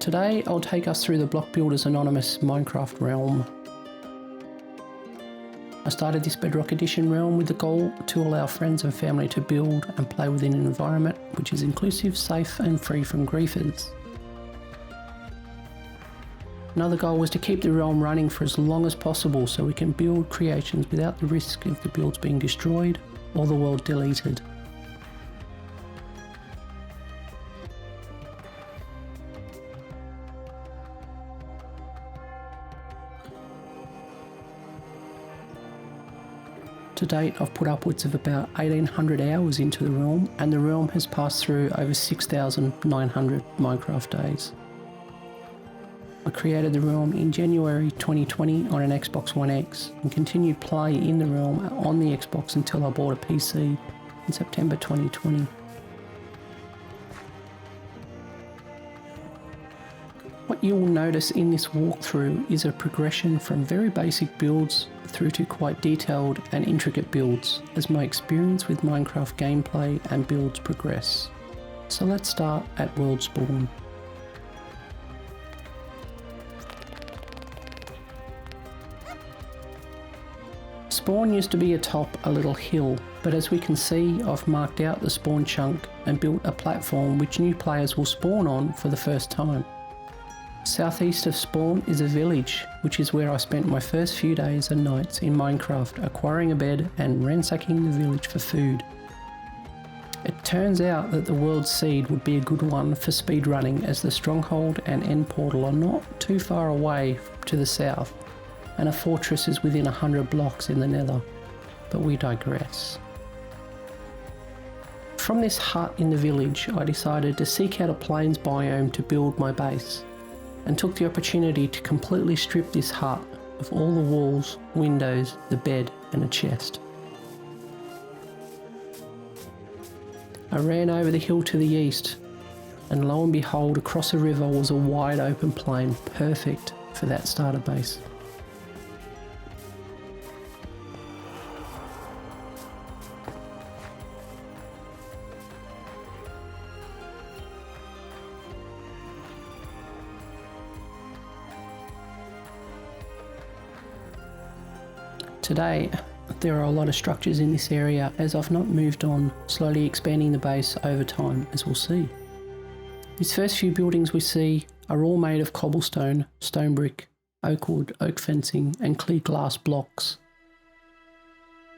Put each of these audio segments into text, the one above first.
Today I'll take us through the BlockBuilders anonymous Minecraft realm. I started this Bedrock Edition realm with the goal to allow friends and family to build and play within an environment which is inclusive, safe and free from griefers. Another goal was to keep the realm running for as long as possible so we can build creations without the risk of the builds being destroyed or the world deleted. To date, I've put upwards of about 1800 hours into the realm, and the realm has passed through over 6,900 Minecraft days. I created the realm in January 2020 on an Xbox One X and continued play in the realm on the Xbox until I bought a PC in September 2020. What you will notice in this walkthrough is a progression from very basic builds through to quite detailed and intricate builds as my experience with Minecraft gameplay and builds progress. So let's start at world spawn. Spawn used to be atop a little hill, but as we can see, I've marked out the spawn chunk and built a platform which new players will spawn on for the first time. Southeast of spawn is a village, which is where I spent my first few days and nights in Minecraft, acquiring a bed and ransacking the village for food. It turns out that the world seed would be a good one for speedrunning, as the stronghold and end portal are not too far away to the south, and a fortress is within 100 blocks in the nether, but we digress. From this hut in the village, I decided to seek out a plains biome to build my base, and took the opportunity to completely strip this hut of all the walls, windows, the bed and a chest. I ran over the hill to the east, and lo and behold, across a river was a wide open plain, perfect for that starter base. Today, there are a lot of structures in this area as I've not moved on, slowly expanding the base over time, as we'll see. These first few buildings we see are all made of cobblestone, stone brick, oak wood, oak fencing and clear glass blocks.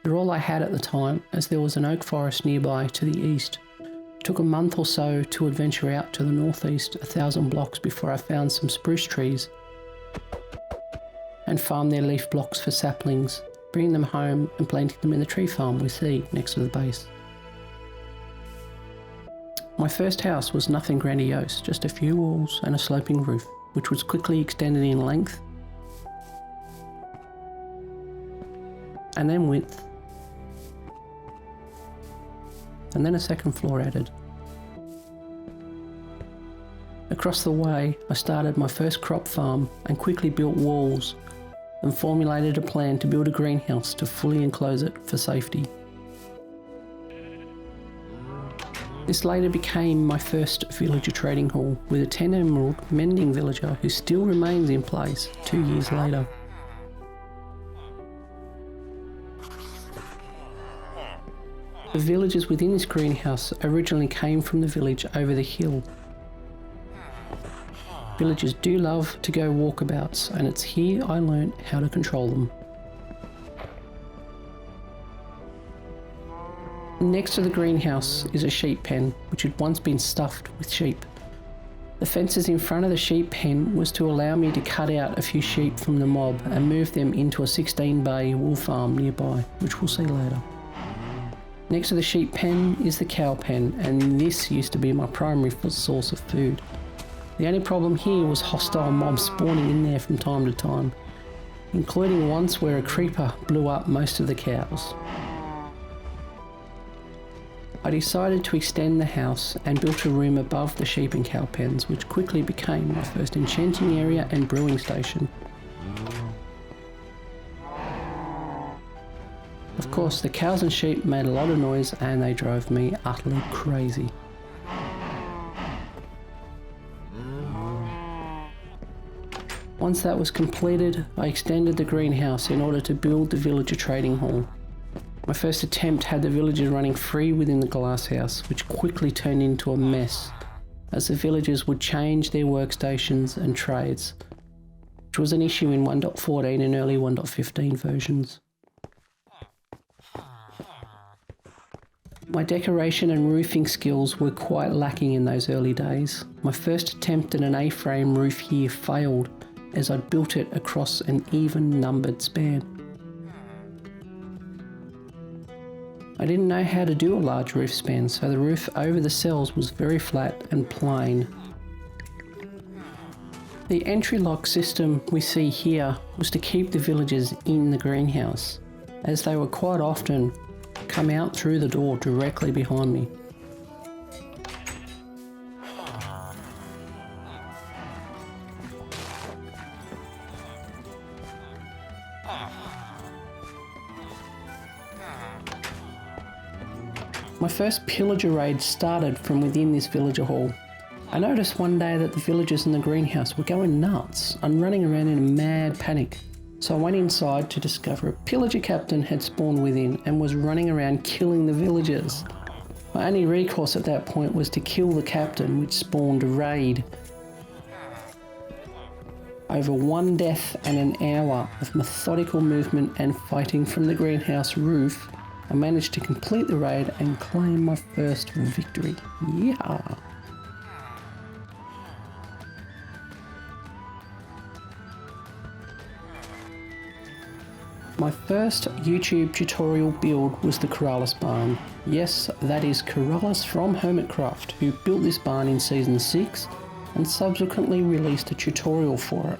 They're all I had at the time, as there was an oak forest nearby to the east. It took a month or so to adventure out to the northeast 1,000 blocks before I found some spruce trees and farmed their leaf blocks for saplings, bringing them home and planting them in the tree farm we see next to the base. My first house was nothing grandiose, just a few walls and a sloping roof, which was quickly extended in length and then width, and then a second floor added. Across the way, I started my first crop farm and quickly built walls and formulated a plan to build a greenhouse to fully enclose it for safety. This later became my first villager trading hall, with a 10 emerald mending villager who still remains in place 2 years later. The villagers within this greenhouse originally came from the village over the hill. Villagers do love to go walkabouts, and it's here I learnt how to control them. Next to the greenhouse is a sheep pen, which had once been stuffed with sheep. The fences in front of the sheep pen was to allow me to cut out a few sheep from the mob and move them into a 16-bay wool farm nearby, which we'll see later. Next to the sheep pen is the cow pen, and this used to be my primary source of food. The only problem here was hostile mobs spawning in there from time to time, including once where a creeper blew up most of the cows. I decided to extend the house and built a room above the sheep and cow pens, which quickly became my first enchanting area and brewing station. Of course, the cows and sheep made a lot of noise and they drove me utterly crazy. Once that was completed, I extended the greenhouse in order to build the villager trading hall. My first attempt had the villagers running free within the glass house, which quickly turned into a mess, as the villagers would change their workstations and trades, which was an issue in 1.14 and early 1.15 versions. My decoration and roofing skills were quite lacking in those early days. My first attempt at an A-frame roof here failed, as I built it across an even numbered span. I didn't know how to do a large roof span, so the roof over the cells was very flat and plain. The entry lock system we see here was to keep the villagers in the greenhouse, as they would quite often come out through the door directly behind me. My first pillager raid started from within this villager hall. I noticed one day that the villagers in the greenhouse were going nuts and running around in a mad panic. So I went inside to discover a pillager captain had spawned within and was running around killing the villagers. My only recourse at that point was to kill the captain, which spawned a raid. Over 1 death and an hour of methodical movement and fighting from the greenhouse roof, I managed to complete the raid and claim my first victory. Yeah! My first YouTube tutorial build was the Corrales barn. Yes, that is Corrales from Hermitcraft, who built this barn in Season 6 and subsequently released a tutorial for it.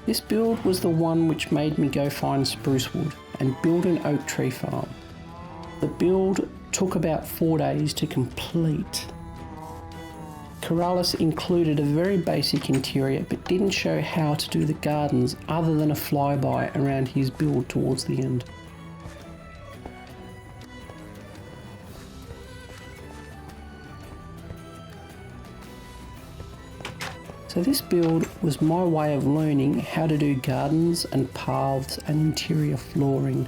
This build was the one which made me go find spruce wood and build an oak tree farm. The build took about 4 days to complete. Corrales included a very basic interior but didn't show how to do the gardens other than a flyby around his build towards the end. So this build was my way of learning how to do gardens and paths and interior flooring.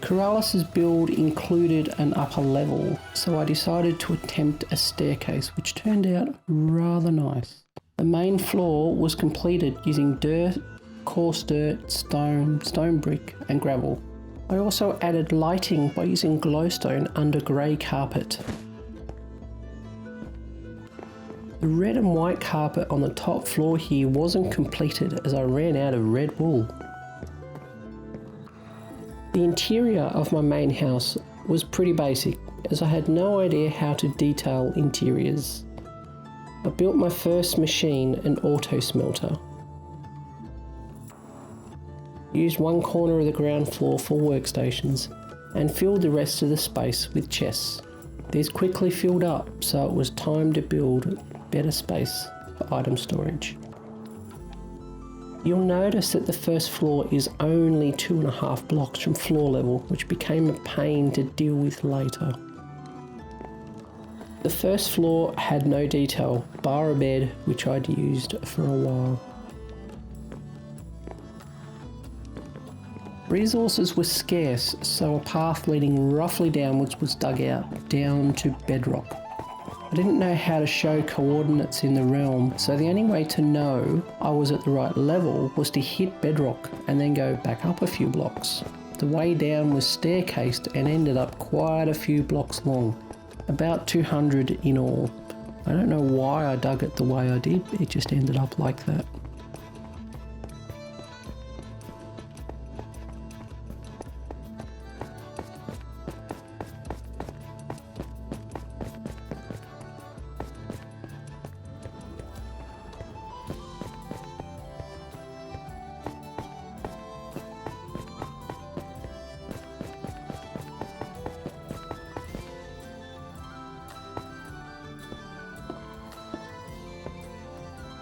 Corrales' build included an upper level, so I decided to attempt a staircase, which turned out rather nice. The main floor was completed using dirt, coarse dirt, stone brick and gravel. I also added lighting by using glowstone under grey carpet. The red and white carpet on the top floor here wasn't completed as I ran out of red wool. The interior of my main house was pretty basic, as I had no idea how to detail interiors. I built my first machine, an auto smelter. Used one corner of the ground floor for workstations and filled the rest of the space with chests. These quickly filled up, so it was time to build better space for item storage. You'll notice that the first floor is only 2.5 blocks from floor level, which became a pain to deal with later. The first floor had no detail, bar a bed, which I'd used for a while. Resources were scarce, so a path leading roughly downwards was dug out, down to Bedrock. I didn't know how to show coordinates in the realm, so the only way to know I was at the right level was to hit Bedrock and then go back up a few blocks. The way down was staircased and ended up quite a few blocks long, about 200 in all. I don't know why I dug it the way I did, it just ended up like that.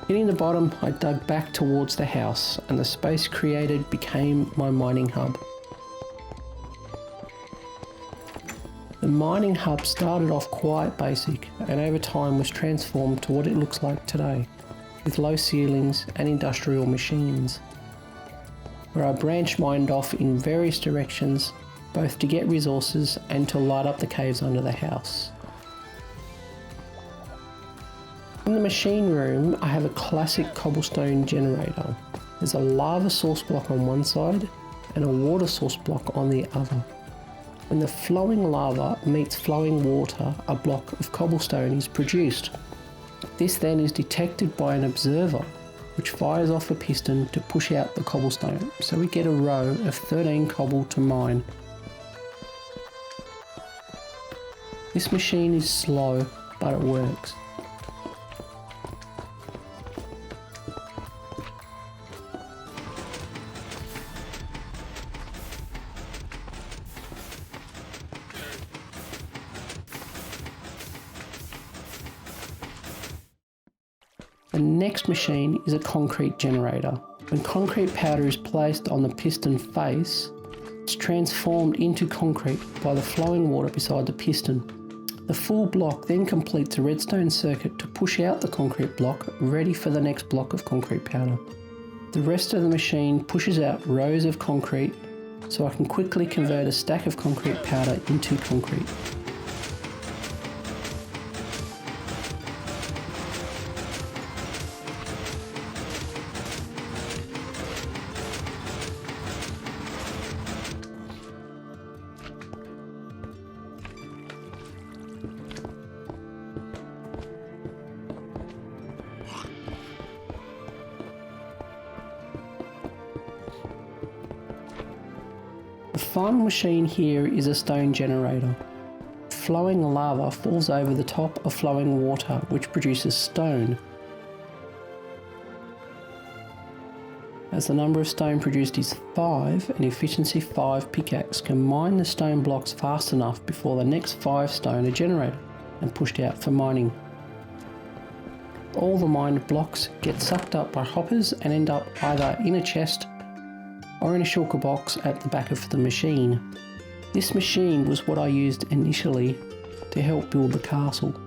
Hitting the bottom, I dug back towards the house, and the space created became my mining hub. The mining hub started off quite basic and over time was transformed to what it looks like today, with low ceilings and industrial machines, where I branch mined off in various directions, both to get resources and to light up the caves under the house. In the machine room, I have a classic cobblestone generator. There's a lava source block on one side and a water source block on the other. When the flowing lava meets flowing water, a block of cobblestone is produced. This then is detected by an observer, which fires off a piston to push out the cobblestone, so we get a row of 13 cobble to mine. This machine is slow, but it works. The next machine is a concrete generator. When concrete powder is placed on the piston face, it's transformed into concrete by the flowing water beside the piston. The full block then completes a redstone circuit to push out the concrete block, ready for the next block of concrete powder. The rest of the machine pushes out rows of concrete, so I can quickly convert a stack of concrete powder into concrete. The final machine here is a stone generator. Flowing lava falls over the top of flowing water, which produces stone. As the number of stone produced is 5, an efficiency 5 pickaxe can mine the stone blocks fast enough before the next 5 stone are generated and pushed out for mining. All the mined blocks get sucked up by hoppers and end up either in a chest or in a shulker box at the back of the machine. This machine was what I used initially to help build the castle.